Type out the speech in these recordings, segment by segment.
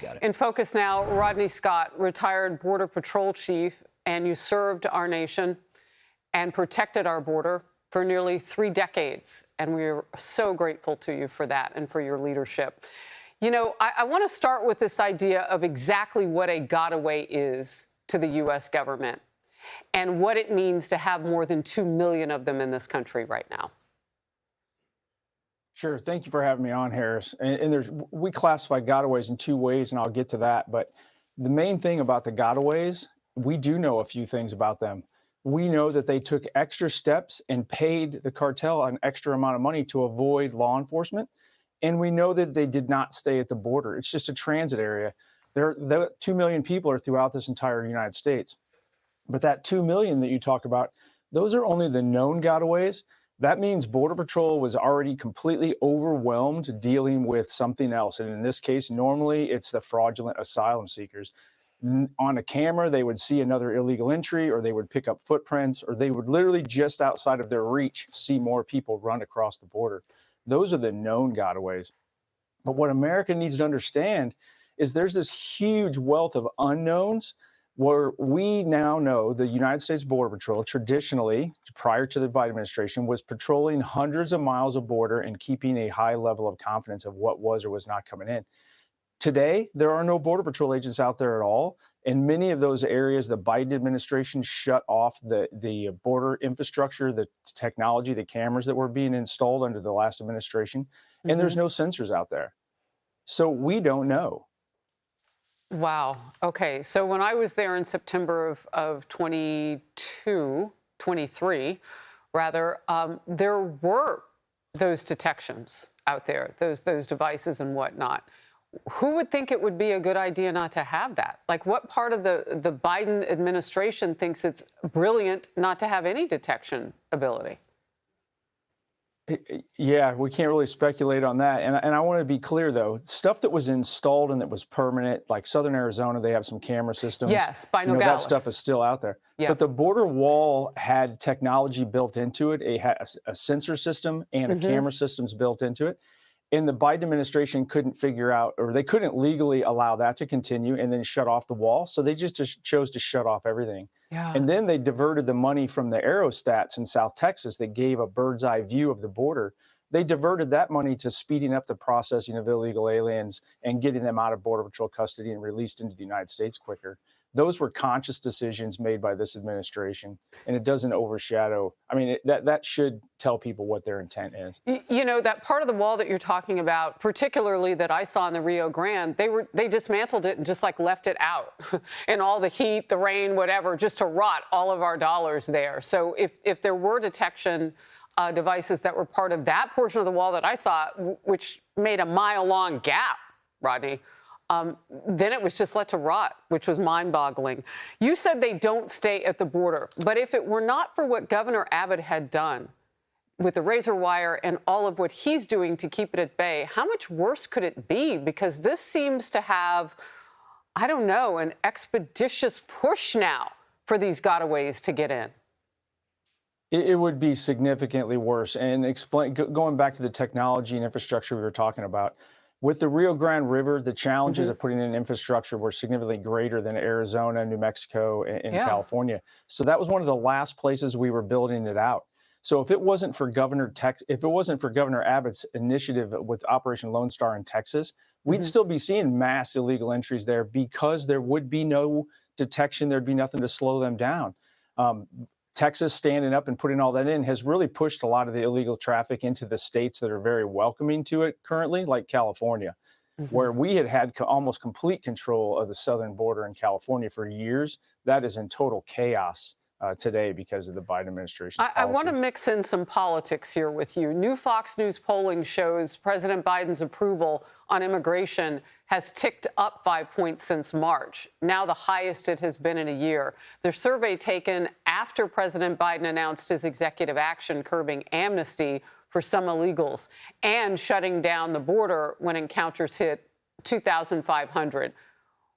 got it. In focus now, Rodney Scott, retired Border Patrol chief, and you served our nation and protected our border for nearly 3 decades. And we're so grateful to you for that and for your leadership. You know, I want to start with this idea of exactly what a gotaway is to the U.S. government and what it means to have more than 2 million of them in this country right now. Sure. Thank you for having me on, Harris. And we classify gotaways in 2 ways, and I'll get to that. But the main thing about the gotaways, we do know a few things about them. We know that they took extra steps and paid the cartel an extra amount of money to avoid law enforcement. And we know that they did not stay at the border. It's just a transit area. The 2 million people are throughout this entire United States. But that 2 million that you talk about, those are only the known gotaways. That means Border Patrol was already completely overwhelmed dealing with something else. And in this case, normally it's the fraudulent asylum seekers. On a camera, they would see another illegal entry, or they would pick up footprints, or they would literally just outside of their reach see more people run across the border. Those are the known gotaways. But what America needs to understand is there's this huge wealth of unknowns where we now know the United States Border Patrol traditionally, prior to the Biden administration, was patrolling hundreds of miles of border and keeping a high level of confidence of what was or was not coming in. Today, there are no Border Patrol agents out there at all. In many of those areas, the Biden administration shut off the border infrastructure, the technology, the cameras that were being installed under the last administration, and there's no sensors out there. So we don't know. Wow. Okay. So when I was there in September of 23, rather, there were those detections out there, those devices and whatnot. Who would think it would be a good idea not to have that? Like, what part of the Biden administration thinks it's brilliant not to have any detection ability? Yeah, we can't really speculate on that. And I want to be clear, though, stuff that was installed and that was permanent, like Southern Arizona, they have some camera systems. Yes, by Nogales. That stuff is still out there. Yeah. But the border wall had technology built into it. It had a sensor system and a camera systems built into it. And the Biden administration couldn't figure out, or they couldn't legally allow that to continue and then shut off the wall. So they just chose to shut off everything. Yeah. And then they diverted the money from the aerostats in South Texas that gave a bird's eye view of the border. They diverted that money to speeding up the processing of illegal aliens and getting them out of Border Patrol custody and released into the United States quicker. Those were conscious decisions made by this administration, and it doesn't overshadow. I mean, that should tell people what their intent is. You know, that part of the wall that you're talking about, particularly that I saw in the Rio Grande, they dismantled it and just like left it out in all the heat, the rain, whatever, just to rot all of our dollars there. So if there were detection devices that were part of that portion of the wall that I saw, which made a mile-long gap, Rodney, then it was just let to rot, which was mind-boggling. You said they don't stay at the border, but if it were not for what Governor Abbott had done with the razor wire and all of what he's doing to keep it at bay, how much worse could it be? Because this seems to have, I don't know, an expeditious push now for these gotaways to get in. It would be significantly worse. And going back to the technology and infrastructure we were talking about, with the Rio Grande River, the challenges of putting in infrastructure were significantly greater than Arizona, New Mexico, and California. So that was one of the last places we were building it out. So if it wasn't for Governor Abbott's initiative with Operation Lone Star in Texas, we'd still be seeing mass illegal entries there because there would be no detection. There'd be nothing to slow them down. Texas standing up and putting all that in has really pushed a lot of the illegal traffic into the states that are very welcoming to it currently, like California, where we had almost complete control of the southern border in California for years. That is in total chaos today because of the Biden administration's I want to mix in some politics here with you. New Fox News polling shows President Biden's approval on immigration has ticked up 5 points since March, now the highest it has been in a year. The survey taken after President Biden announced his executive action curbing amnesty for some illegals and shutting down the border when encounters hit 2,500.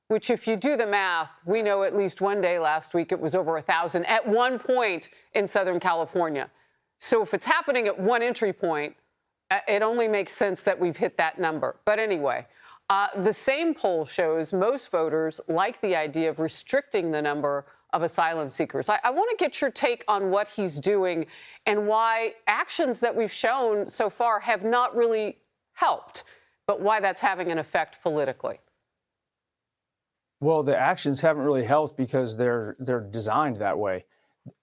Which, if you do the math, we know at least one day last week it was over 1,000 at one point in Southern California. So if it's happening at one entry point, it only makes sense that we've hit that number. But anyway, The same poll shows most voters like the idea of restricting the number of asylum seekers. I want to get your take on what he's doing and why actions that we've shown so far have not really helped, but why that's having an effect politically. Well, the actions haven't really helped because they're designed that way.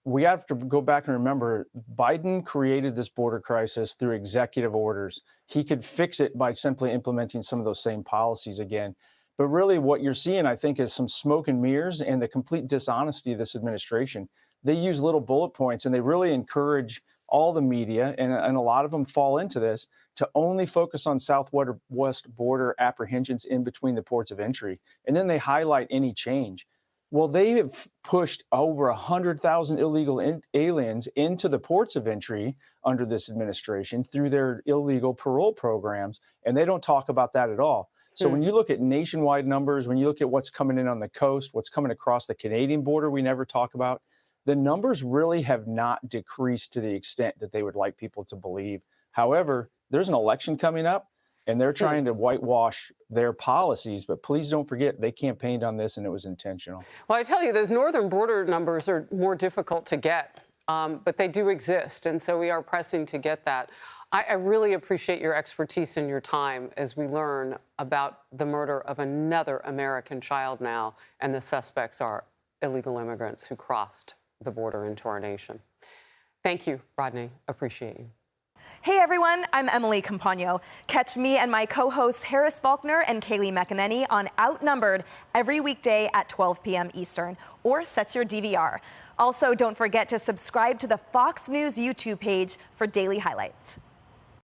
We have to go back and remember Biden created this border crisis through executive orders. He could fix it by simply implementing some of those same policies again. But really what you're seeing, I think, is some smoke and mirrors and the complete dishonesty of this administration. They use little bullet points and they really encourage all the media, and a lot of them fall into this, to only focus on southwest border apprehensions in between the ports of entry. And then they highlight any change. Well, they have pushed over 100,000 illegal aliens into the ports of entry under this administration through their illegal parole programs, and they don't talk about that at all. So when you look at nationwide numbers, when you look at what's coming in on the coast, what's coming across the Canadian border, we never talk about, the numbers really have not decreased to the extent that they would like people to believe. However, there's an election coming up, and they're trying to whitewash their policies. But please don't forget, they campaigned on this, and it was intentional. Well, I tell you, those northern border numbers are more difficult to get, but they do exist. And so we are pressing to get that. I really appreciate your expertise and your time as we learn about the murder of another American child now, and the suspects are illegal immigrants who crossed the border into our nation. Thank you, Rodney. Appreciate you. Hey everyone, I'm Emily Campagno. Catch me and my co-hosts Harris Faulkner and Kaylee McEnany on Outnumbered every weekday at 12 p.m. Eastern, or set your DVR. Also, don't forget to subscribe to the Fox News YouTube page for daily highlights.